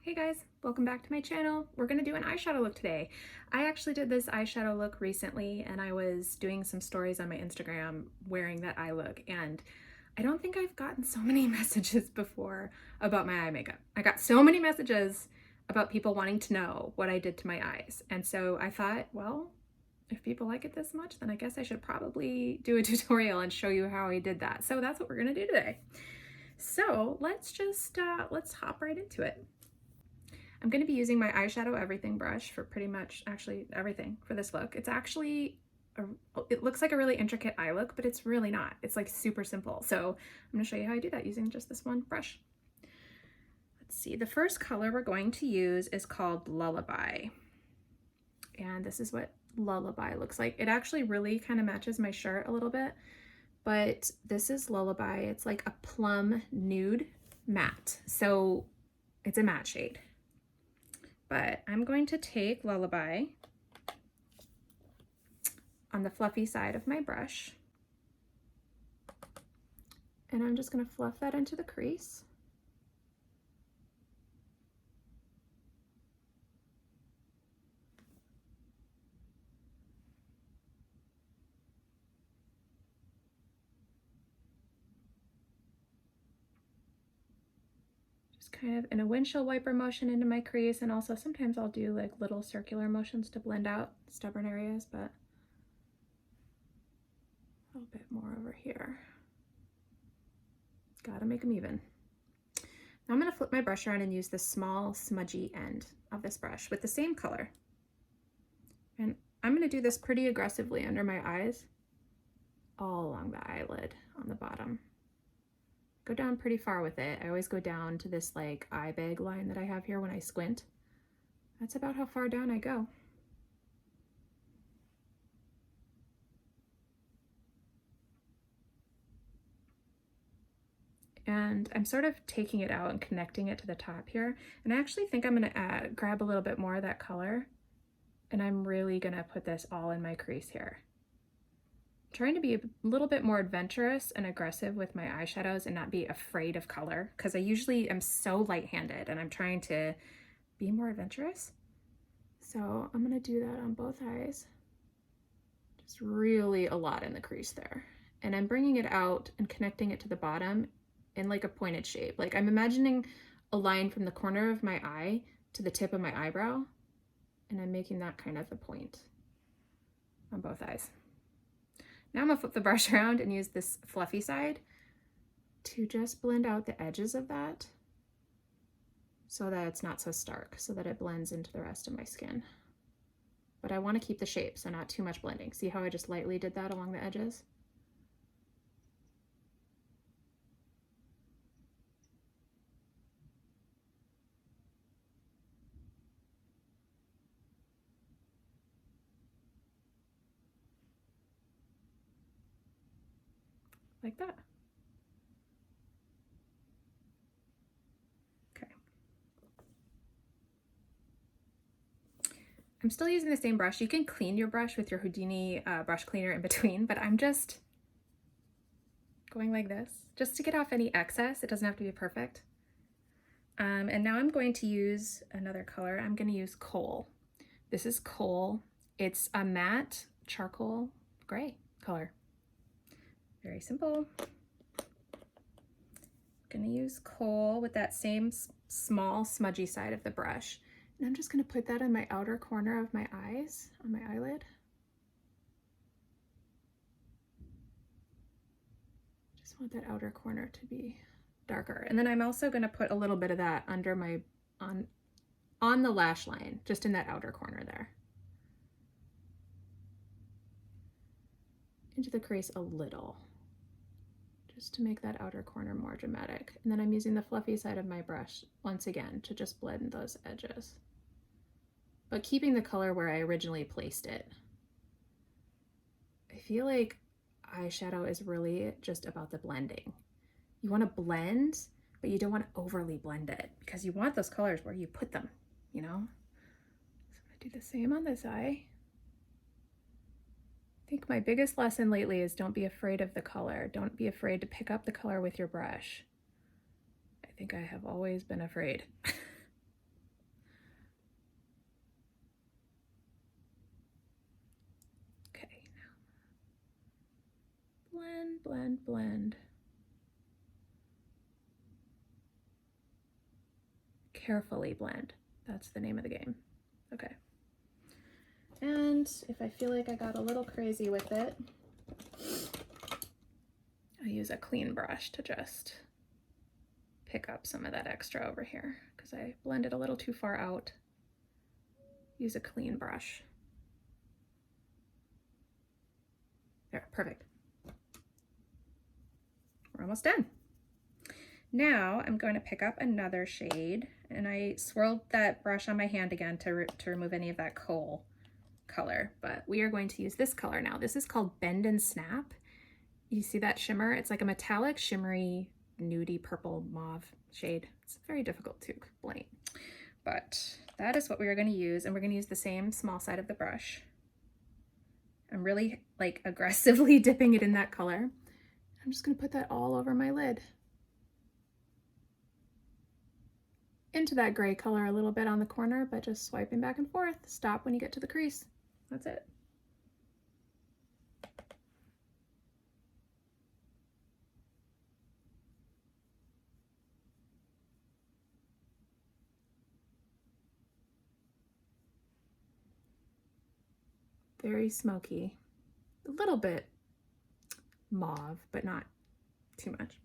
Hey guys, welcome back to my channel. We're gonna do an eyeshadow look today. I actually did this eyeshadow look recently and I was doing some stories on my Instagram wearing that eye look, and I don't think I've gotten so many messages before about my eye makeup. I got so many messages about people wanting to know what I did to my eyes. And so I thought, well, if people like it this much, then I guess I should probably do a tutorial and show you how I did that. So that's what we're gonna do today. So let's hop right into it. I'm going to be using my eyeshadow everything brush for pretty much actually everything for this look. It's actually, it looks like a really intricate eye look, but it's really not. It's like super simple. So I'm going to show you how I do that using just this one brush. Let's see, the first color we're going to use is called Lullaby. And this is what Lullaby looks like. It actually really kind of matches my shirt a little bit, but this is Lullaby. It's like a plum nude matte. So it's a matte shade. But I'm going to take Lullaby on the fluffy side of my brush, and I'm just going to fluff that into the crease. Kind of in a windshield wiper motion into my crease, and also sometimes I'll do like little circular motions to blend out stubborn areas, but a little bit more over here. Gotta make them even. Now I'm going to flip my brush around and use the small smudgy end of this brush with the same color, and I'm going to do this pretty aggressively under my eyes, all along the eyelid on the bottom. Go down pretty far with it. I always go down to this like eye bag line that I have here when I squint. That's about how far down I go. And I'm sort of taking it out and connecting it to the top here. And I actually think I'm gonna grab a little bit more of that color, and I'm really gonna put this all in my crease here. Trying to be a little bit more adventurous and aggressive with my eyeshadows and not be afraid of color, because I usually am so light-handed and I'm trying to be more adventurous. So I'm gonna do that on both eyes. Just really a lot in the crease there. And I'm bringing it out and connecting it to the bottom in like a pointed shape. Like I'm imagining a line from the corner of my eye to the tip of my eyebrow, and I'm making that kind of the point on both eyes. Now I'm gonna flip the brush around and use this fluffy side to just blend out the edges of that so that it's not so stark, so that it blends into the rest of my skin. But I want to keep the shape, so not too much blending. See how I just lightly did that along the edges? Like that. Okay. I'm still using the same brush. You can clean your brush with your Houdini brush cleaner in between, but I'm just going like this, just to get off any excess. It doesn't have to be perfect. And now I'm going to use another color. I'm going to use Coal. This is Coal. It's a matte charcoal gray color. Very simple. I'm gonna use Coal with that same small smudgy side of the brush. And I'm just gonna put that on my outer corner of my eyes, on my eyelid. Just want that outer corner to be darker. And then I'm also gonna put a little bit of that under my, on the lash line, just in that outer corner there. Into the crease a little, just to make that outer corner more dramatic. And then I'm using the fluffy side of my brush once again to just blend those edges, but keeping the color where I originally placed it. I feel like eyeshadow is really just about the blending. You want to blend, but you don't want to overly blend it, because you want those colors where you put them, you know? So I'm gonna do the same on this eye. I think my biggest lesson lately is don't be afraid of the color. Don't be afraid to pick up the color with your brush. I think I have always been afraid. carefully blend. That's the name of the game. Okay. And if I feel like I got a little crazy with it, I'll use a clean brush to just pick up some of that extra over here because I blended a little too far out. Use a clean brush. There, perfect. We're almost done. Now I'm going to pick up another shade, and I swirled that brush on my hand again to remove any of that coal color, but we are going to use this color now. This is called Bend and Snap. You see that shimmer? It's like a metallic, shimmery, nudie purple mauve shade. It's very difficult to explain, but that is what we are going to use, and we're going to use the same small side of the brush. I'm really like aggressively dipping it in that color. I'm just going to put that all over my lid. Into that gray color a little bit on the corner, but just swiping back and forth. Stop when you get to the crease. That's it. Very smoky, a little bit mauve, but not too much.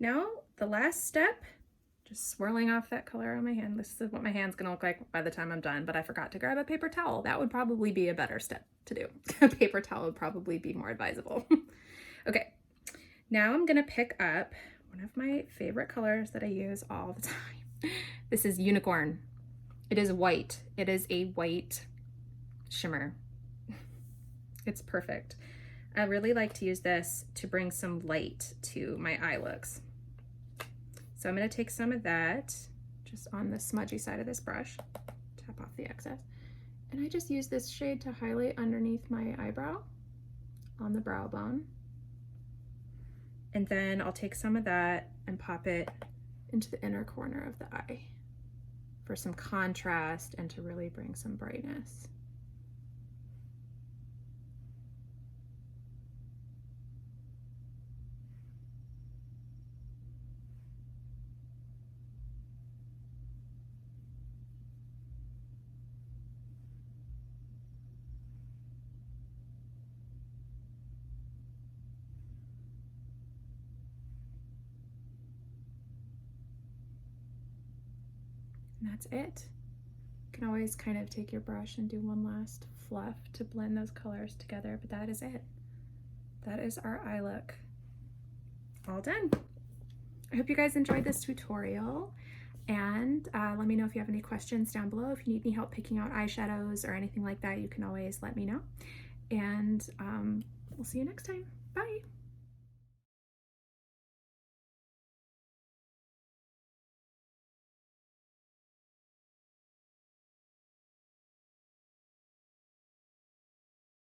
Now, the last step, just swirling off that color on my hand. This is what my hand's gonna look like by the time I'm done, but I forgot to grab a paper towel. That would probably be a better step to do. A paper towel would probably be more advisable. Okay, now I'm gonna pick up one of my favorite colors that I use all the time. This is Unicorn. It is white. It is a white shimmer. It's perfect. I really like to use this to bring some light to my eye looks. So I'm going to take some of that just on the smudgy side of this brush, tap off the excess, and I just use this shade to highlight underneath my eyebrow on the brow bone. And then I'll take some of that and pop it into the inner corner of the eye for some contrast and to really bring some brightness. And that's it. You can always kind of take your brush and do one last fluff to blend those colors together, but that is it. That is our eye look. All done. I hope you guys enjoyed this tutorial, and let me know if you have any questions down below. If you need any help picking out eyeshadows or anything like that, you can always let me know. And we'll see you next time. Bye.